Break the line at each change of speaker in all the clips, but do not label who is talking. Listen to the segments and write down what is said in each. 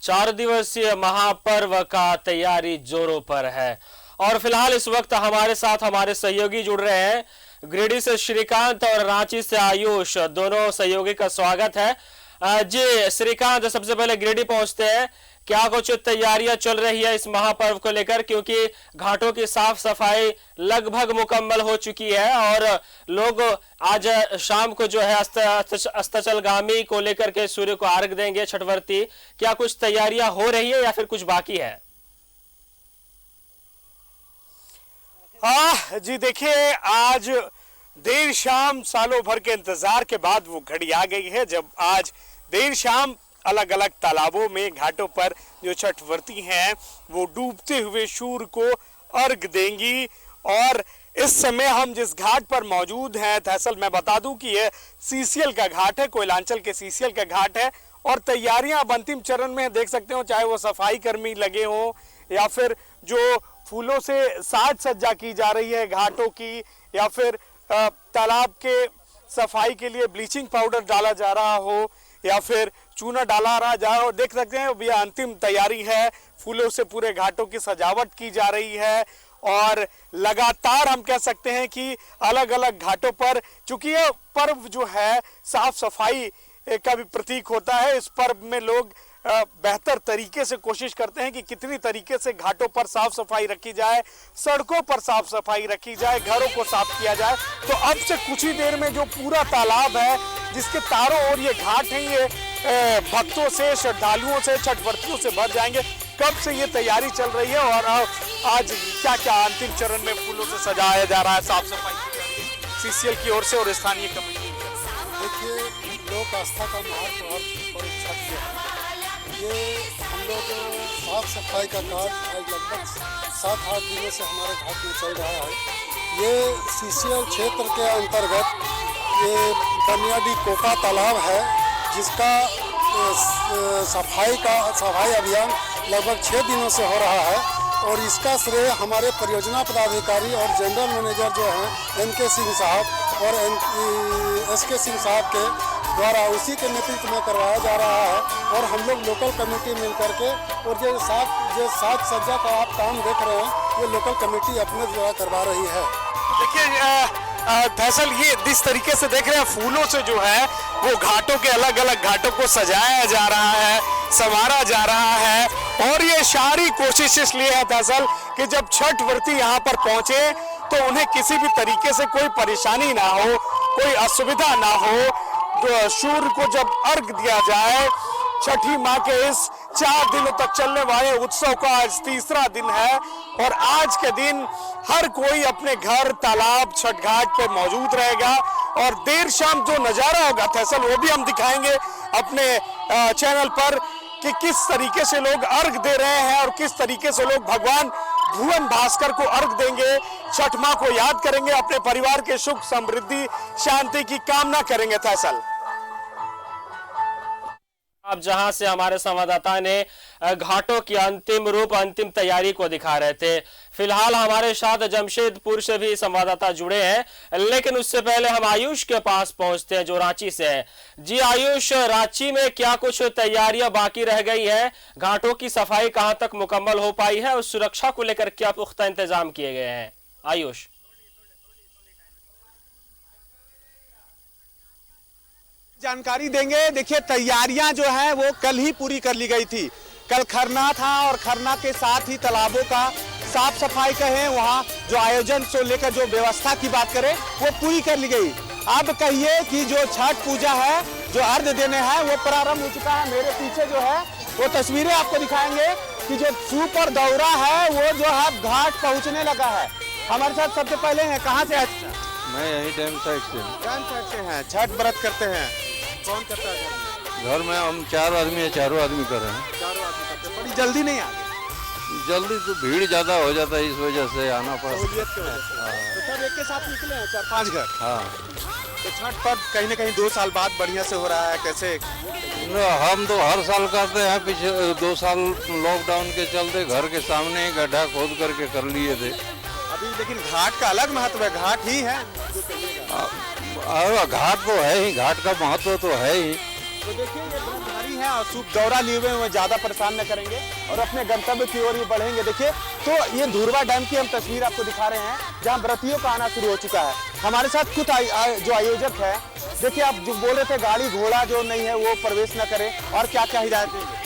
4 दिवसीय महापर्व का तैयारी जोरों पर है और फिलहाल इस वक्त हमारे साथ हमारे सहयोगी जुड़ रहे हैं। गिरिडीह से श्रीकांत और रांची से आयुष, दोनों सहयोगी का स्वागत है। जी श्रीकांत, सबसे पहले गिरिडीह पहुंचते हैं। क्या कुछ तैयारियां चल रही है इस महापर्व को लेकर, क्योंकि घाटों की साफ सफाई लगभग मुकम्मल हो चुकी है और लोग आज शाम को जो है अस्ताचलगामी को लेकर के सूर्य को अर्घ देंगे, छठवर्ती। क्या कुछ तैयारियां हो रही है या फिर कुछ बाकी है?
हाँ जी, देखिए आज देर शाम सालों भर के इंतजार के बाद वो घड़ी आ गई है जब आज देर शाम अलग अलग तालाबों में, घाटों पर जो छठवर्ती हैं वो डूबते हुए सूर्य को अर्घ देंगी। और इस समय हम जिस घाट पर मौजूद हैं, दरअसल मैं बता दूं कि ये सीसीएल का घाट है, कोयलांचल के सीसीएल का घाट है और तैयारियां अब अंतिम चरण में देख सकते हो, चाहे वो सफाई कर्मी लगे हों या फिर जो फूलों से साज सज्जा की जा रही है घाटों की, या फिर तालाब के सफाई के लिए ब्लीचिंग पाउडर डाला जा रहा हो या फिर चूना डाला रहा जा रहा हो। देख सकते हैं अब यह अंतिम तैयारी है, फूलों से पूरे घाटों की सजावट की जा रही है और लगातार हम कह सकते हैं कि अलग अलग घाटों पर, चूंकि यह पर्व जो है साफ सफाई का भी प्रतीक होता है, इस पर्व में लोग बेहतर तरीके से कोशिश करते हैं कि कितनी तरीके से घाटों पर साफ सफाई रखी जाए, सड़कों पर साफ सफाई रखी जाए, घरों को साफ किया जाए। तो अब से कुछ ही देर में जो पूरा तालाब है जिसके चारों ओर ये घाट हैं, ये भक्तों से, श्रद्धालुओं से, छठवर्तियों से भर जाएंगे। कब से ये तैयारी चल रही है और आज क्या क्या अंतिम चरण में फूलों से सजाया जा रहा है, साफ सफाई सीसीएल की ओर से और स्थानीय कमेटी।
देखिए, लोक आस्था का महत्व और छठ ये हम लोग साफ सफाई का कार्य आज लगभग 7-8 दिनों से हमारे घाट में चल रहा है। ये सीसीएल क्षेत्र के अंतर्गत ये बनियाडी कोका तालाब है जिसका सफाई अभियान लगभग 6 दिनों से हो रहा है और इसका श्रेय हमारे परियोजना पदाधिकारी और जनरल मैनेजर जो हैं NK सिंह साहब और SK सिंह साहब के द्वारा, उसी के नेतृत्व में करवाया जा रहा है। और हम लोग लोकल कमेटी मिल करके और जो साज सज्जा का आप काम देख रहे हैं ये लोकल कमेटी अपने द्वारा करवा रही है।
देखिए दरअसल ये जिस तरीके से देख रहे हैं, फूलों से जो है वो घाटों के अलग अलग घाटों को सजाया जा रहा है, संवारा जा रहा है और ये सारी कोशिश इसलिए है दरअसल कि जब छठवर्ती यहाँ पर पहुंचे तो उन्हें किसी भी तरीके से कोई परेशानी ना हो, कोई असुविधा ना हो। तो सूर्य को जब अर्घ दिया जाए, छठी माँ के इस 4 दिनों तक चलने वाले उत्सव का आज तीसरा दिन है और आज के दिन हर कोई अपने घर, तालाब, छठ घाट पे मौजूद रहेगा और देर शाम जो नजारा होगा दरअसल वो भी हम दिखाएंगे अपने चैनल पर कि किस तरीके से लोग अर्घ दे रहे हैं और किस तरीके से लोग भगवान भुवन भास्कर को अर्घ देंगे, छठ माँ को याद करेंगे, अपने परिवार के सुख समृद्धि शांति की कामना करेंगे। दरअसल
अब जहां से हमारे संवाददाता ने घाटों की अंतिम रूप, अंतिम तैयारी को दिखा रहे थे। फिलहाल हमारे साथ जमशेदपुर से भी संवाददाता जुड़े हैं, लेकिन उससे पहले हम आयुष के पास पहुंचते हैं जो रांची से है। जी आयुष, रांची में क्या कुछ तैयारियां बाकी रह गई है? घाटों की सफाई कहां तक मुकम्मल हो पाई है और सुरक्षा को लेकर क्या पुख्ता इंतजाम किए गए हैं? आयुष
जानकारी देंगे। देखिए, तैयारियां जो है वो कल ही पूरी कर ली गई थी। कल खरना था और खरना के साथ ही तालाबों का साफ सफाई कहें, वहाँ जो आयोजन से लेकर जो व्यवस्था की बात करें वो पूरी कर ली गई। अब कहिए कि जो छठ पूजा है, जो अर्घ देने हैं वो प्रारंभ हो चुका है। मेरे पीछे जो है वो तस्वीरें आपको दिखाएंगे कि जो सुपर दौरा है वो जो है घाट पहुँचने लगा है। हमारे साथ सबसे पहले हैं, कहाँ से?
मैं यही डैम साइड से।
डैम साइड से हैं, छठ व्रत करते हैं। कौन करता है
घर में? हम 4 आदमी है, चारों आदमी कर रहे हैं।
चारों आदमी करते हैं। बड़ी जल्दी नहीं आ गए?
जल्दी तो भीड़ ज़्यादा हो जाता है, इस वजह से आना पड़ा।
सहूलियत की वजह से। तो सब एक के साथ निकले हैं 4-5 घर?
हाँ।
तो छठ पर्व कहीं ना कहीं 2 साल बाद बढ़िया से हो रहा है, कैसे?
हम तो हर साल करते हैं, पीछे 2 साल लॉकडाउन के चलते घर के सामने गड्ढा खोद करके कर लिए थे।
अभी लेकिन घाट का अलग महत्व है, घाट ही है
घाट तो है ही, घाट का महत्व तो है ही,
तो देखिए ये ब्रह्मचारी हैं और सूप दौरा लिए हुए हैं, ज़्यादा परेशान न करेंगे और अपने गंतव्य की ओर ही बढ़ेंगे। देखिए तो ये धुरवा डैम की हम तस्वीर आपको दिखा रहे हैं जहाँ व्रतियों का आना शुरू हो चुका है। हमारे साथ खुद जो आयोजक है, देखिए आप जो बोल रहे थे गाड़ी घोड़ा जो नहीं है वो प्रवेश न करे, और क्या क्या हिदायत देंगे?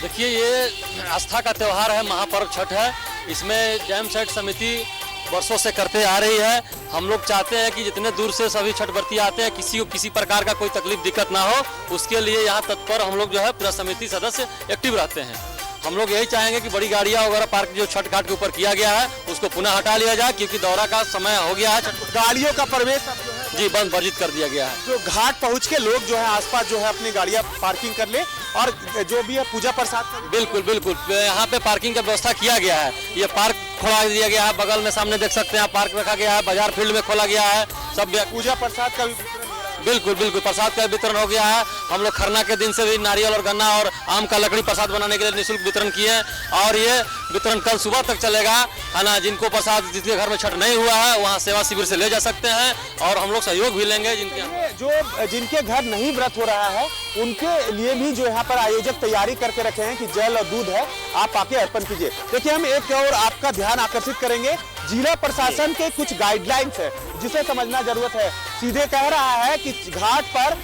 देखिए ये आस्था का त्यौहार है, महापर्व छठ है। इसमें डैम साइड समिति वर्षों से करते आ रही है। हम लोग चाहते हैं कि जितने दूर से सभी छठ व्रती आते हैं किसी को किसी प्रकार का कोई तकलीफ दिक्कत ना हो, उसके लिए यहाँ तत्पर हम लोग जो है पूरा समिति सदस्य एक्टिव रहते हैं। हम लोग यही चाहेंगे कि बड़ी गाड़ियाँ वगैरह पार्क जो छठ घाट के ऊपर किया गया है उसको पुनः हटा लिया जाए, क्योंकि दौरा का समय हो गया है।
गाड़ियों का प्रवेश
जी बंद वर्जित कर दिया गया है।
जो घाट पहुंच के लोग जो है आसपास जो है अपनी गाड़ियां पार्किंग कर ले और जो भी है पूजा प्रसाद कर।
बिल्कुल बिल्कुल, यहाँ पे पार्किंग का व्यवस्था किया गया है। ये पार्क खोला दिया गया है, बगल में सामने देख सकते हैं पार्क रखा गया है, बाजार फील्ड में खोला गया है। सब
पूजा प्रसाद का भी
बिल्कुल बिल्कुल प्रसाद का वितरण हो गया है। हम लोग खरना के दिन से भी नारियल और गन्ना और आम का लकड़ी प्रसाद बनाने के लिए निःशुल्क वितरण किए हैं और ये वितरण कल सुबह तक चलेगा, है ना। जिनको प्रसाद जिसके घर में छठ नहीं हुआ है वहाँ सेवा शिविर से ले जा सकते हैं और हम लोग सहयोग भी लेंगे।
जिनके घर नहीं व्रत हो रहा है उनके लिए भी जो यहाँ पर आयोजक तैयारी करके रखे हैं कि जल और दूध है, आप आके अर्पण कीजिए। देखिए हम एक और आपका ध्यान आकर्षित करेंगे, जिला प्रशासन के कुछ गाइडलाइंस है जिसे समझना जरूरत है। सीधे कह रहा है कि घाट पर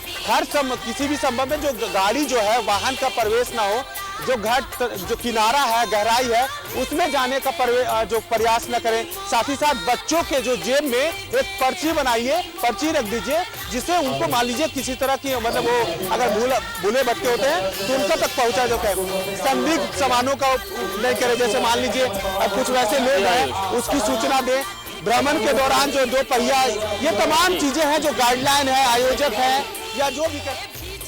किसी भी संभव में जो गाड़ी जो है वाहन का प्रवेश ना हो, जो घाट जो किनारा है गहराई है उसमें जाने का जो प्रयास न करें। साथ ही साथ बच्चों के जो जेब में एक पर्ची बनाइए, पर्ची रख दीजिए जिससे उनको मान लीजिए किसी तरह की मतलब वो अगर भूले भटके होते हैं तो उनका तक पहुंचा जाता है। संदिग्ध सामानों का नहीं करें, जैसे मान लीजिए कुछ वैसे लोग हैं उसकी सूचना दें। भ्रमण के दौरान जो 2 पहिया, ये तमाम चीजें हैं जो गाइडलाइन है, आयोजक है या जो भी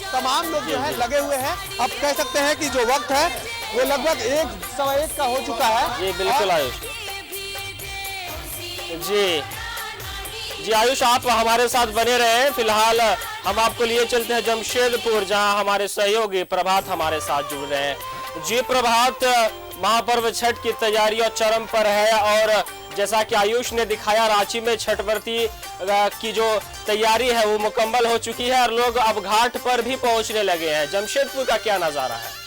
तमाम लोग जो है लगे हुए हैं। अब कह सकते हैं कि जो वक्त है वो लगभग 1:15 का हो चुका है।
जी बिल्कुल आयुष जी आयुष आप हमारे साथ बने रहे। फिलहाल हम आपको लिए चलते हैं जमशेदपुर, जहां हमारे सहयोगी प्रभात हमारे साथ जुड़ रहे हैं। जी प्रभात, महापर्व छठ की तैयारियां चरम पर है और जैसा कि आयुष ने दिखाया रांची में छठ व्रती की जो तैयारी है वो मुकम्मल हो चुकी है और लोग अब घाट पर भी पहुंचने लगे हैं। जमशेदपुर का क्या नज़ारा है?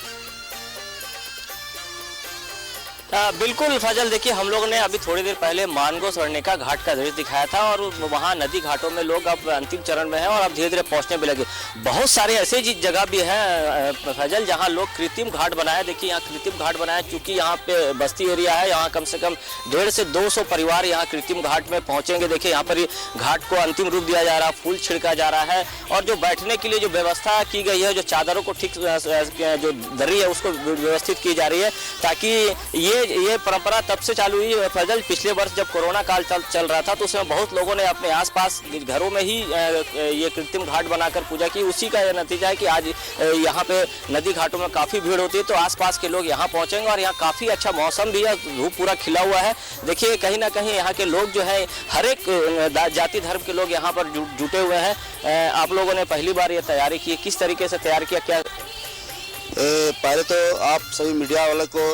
बिल्कुल फजल, देखिए हम लोगों ने अभी थोड़ी देर पहले मानगो स्वर्णिका घाट का दृश्य दिखाया था और वहाँ नदी घाटों में लोग अब अंतिम चरण में हैं और अब धीरे धीरे पहुँचने भी लगे। बहुत सारे ऐसे जगह भी हैं फजल जहाँ लोग कृत्रिम घाट बनाए। देखिए यहाँ कृत्रिम घाट बनाए, चूँकि यहाँ पे बस्ती एरिया है, यहाँ कम से कम 150 से 200 परिवार यहाँ कृत्रिम घाट में पहुँचेंगे। देखिए यहाँ पर घाट को अंतिम रूप दिया जा रहा है, फूल छिड़का जा रहा है और जो बैठने के लिए जो व्यवस्था की गई है, जो चादरों को ठीक जो दरी है उसको व्यवस्थित की जा रही है, ताकि ये परंपरा तब से चालू हुई फजल। पिछले वर्ष जब कोरोना काल चल रहा था तो उसमें बहुत लोगों ने अपने आसपास घरों में ही ये कृत्रिम घाट बनाकर पूजा की। उसी का यह नतीजा है कि आज यहाँ पे नदी घाटों में काफ़ी भीड़ होती है, तो आसपास के लोग यहाँ पहुँचेंगे और यहाँ काफ़ी अच्छा मौसम भी है, धूप पूरा खिला हुआ है। देखिए कहीं ना कहीं यहाँ के लोग जो है हर एक जाति धर्म के लोग यहाँ पर जुटे हुए हैं। आप लोगों ने पहली बार ये तैयारी की, किस तरीके से तैयार किया? क्या
पहले तो आप सभी मीडिया वालों को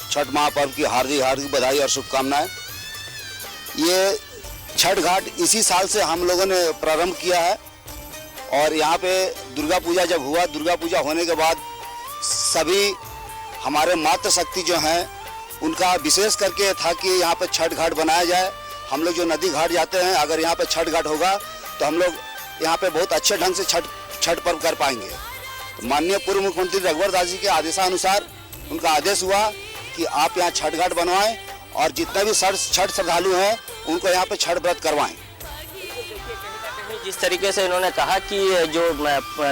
छठ महापर्व की हार्दिक बधाई और शुभकामनाएं। ये छठ घाट इसी साल से हम लोगों ने प्रारंभ किया है और यहाँ पे दुर्गा पूजा जब हुआ, दुर्गा पूजा होने के बाद सभी हमारे मातृशक्ति जो हैं उनका विशेष करके था कि यहाँ पे छठ घाट बनाया जाए। हम लोग जो नदी घाट जाते हैं, अगर यहाँ पे छठ घाट होगा तो हम लोग यहाँ पे बहुत अच्छे ढंग से छठ पर्व कर पाएंगे। तो माननीय पूर्व मुख्यमंत्री रघुवर दास जी के आदेशानुसार उनका आदेश हुआ कि आप यहाँ छठ घाट बनवाएं और जितने भी छठ श्रद्धालु हैं उनको यहाँ पे छठ व्रत करवाएं।
जिस तरीके से इन्होंने कहा कि जो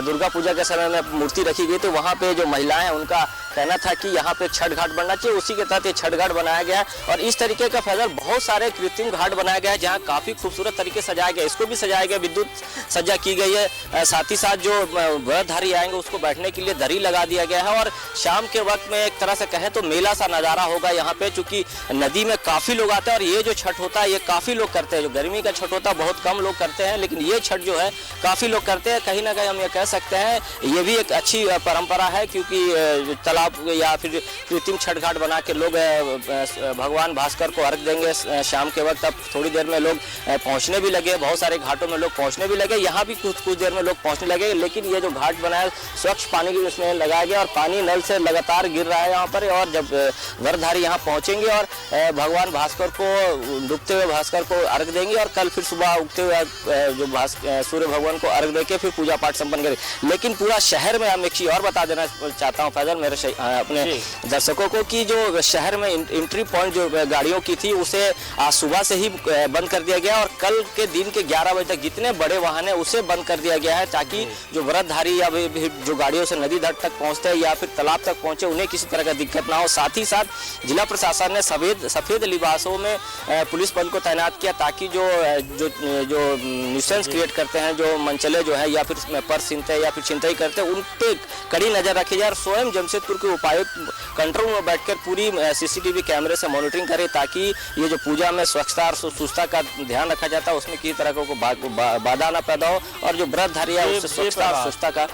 दुर्गा पूजा के समय में मूर्ति रखी गई तो वहाँ पे जो महिलाएं हैं उनका कहना था कि यहाँ पे छठ घाट बनना चाहिए, उसी के तहत ये छठ घाट बनाया गया है। और इस तरीके का फैजल बहुत सारे कृत्रिम घाट बनाया गया है जहाँ काफ़ी खूबसूरत तरीके से सजाया गया। इसको भी सजाया गया, विद्युत सज्जा की गई है। साथ ही साथ जो व्रतधारी आएंगे उसको बैठने के लिए दरी लगा दिया गया है और शाम के वक्त में एक तरह से कहें तो मेला सा नज़ारा होगा यहाँ पे, चूँकि नदी में काफ़ी लोग आते हैं और ये जो छठ होता है ये काफ़ी लोग करते हैं। जो गर्मी का छठ होता है बहुत कम लोग करते हैं, लेकिन ये छठ जो है काफ़ी लोग करते हैं। कहीं ना कहीं हम ये कह सकते हैं ये भी एक अच्छी परंपरा है, क्योंकि तालाब या फिर कृत्रिम छठ घाट बना के लोग भगवान भास्कर को अर्घ देंगे शाम के वक्त। अब थोड़ी देर में लोग पहुंचने भी लगे, बहुत सारे घाटों में लोग पहुंचने भी लगे, यहाँ भी कुछ देर में लोग पहुंचने लगे। लेकिन ये जो घाट बनाया स्वच्छ पानी की उसमें लगाया गया और पानी नल से लगातार गिर रहा है यहाँ पर। और जब व्रतधारी यहाँ पहुंचेंगे और भगवान भास्कर को, डूबते हुए भास्कर को अर्घ देंगे और कल फिर सुबह उगते हुए जो सूर्य भगवान को अर्घ देके फिर पूजा पाठ संपन्न करें। लेकिन पूरा शहर में हम एक चीज और बता देना चाहता हूँ फैजल मेरे अपने दर्शकों को कि जो शहर में एंट्री पॉइंट जो गाड़ियों की थी उसे आज सुबह से ही बंद कर दिया गया और कल के दिन के 11 बजे तक जितने बड़े वाहन है उसे बंद कर दिया गया है, ताकि जो व्रतधारी या जो गाड़ियों से नदी तट तक पहुंचते हैं या फिर तालाब तक पहुंचे उन्हें किसी तरह का दिक्कत ना हो। साथ ही साथ जिला प्रशासन ने सफेद लिबासों में पुलिस बल को तैनात किया, ताकि जो न्यूसेंस क्रिएट करते हैं, जो मनचले जो है या फिर पर्स छीनते हैं या फिर छिनतई करते हैं, उन पे कड़ी नजर रखी जाए। और स्वयं जमशेदपुर के उपायुक्त कंट्रोल रूम में बैठकर पूरी सीसीटीवी कैमरे से मॉनिटरिंग करे, ताकि ये जो पूजा में स्वच्छता और सुस्तता का ध्यान रखा जाता है उसमें किसी तरह को बाधा ना पैदा हो और जो व्रतधारी है उससे स्वच्छता और सुस्तता का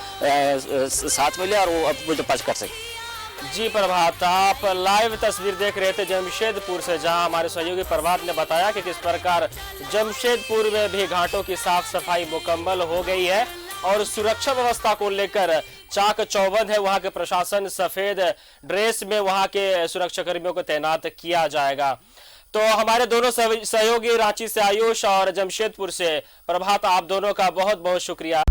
साथ मिले और वो अपनी पच कर सके।
जी प्रभात, आप लाइव तस्वीर देख रहे थे जमशेदपुर से, जहां हमारे सहयोगी प्रभात ने बताया कि किस प्रकार जमशेदपुर में भी घाटों की साफ सफाई मुकम्मल हो गई है और सुरक्षा व्यवस्था को लेकर चाक चौबंद है। वहां के प्रशासन सफेद ड्रेस में वहां के सुरक्षा कर्मियों को तैनात किया जाएगा। तो हमारे दोनों सहयोगी रांची से आयुष और जमशेदपुर से प्रभात, आप दोनों का बहुत बहुत शुक्रिया।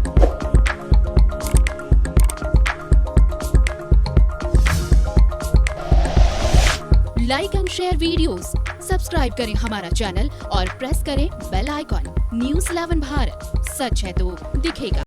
Like and share videos, subscribe करें हमारा चैनल और प्रेस करें बेल आइकॉन। न्यूज़ 11 भारत, सच है तो दिखेगा।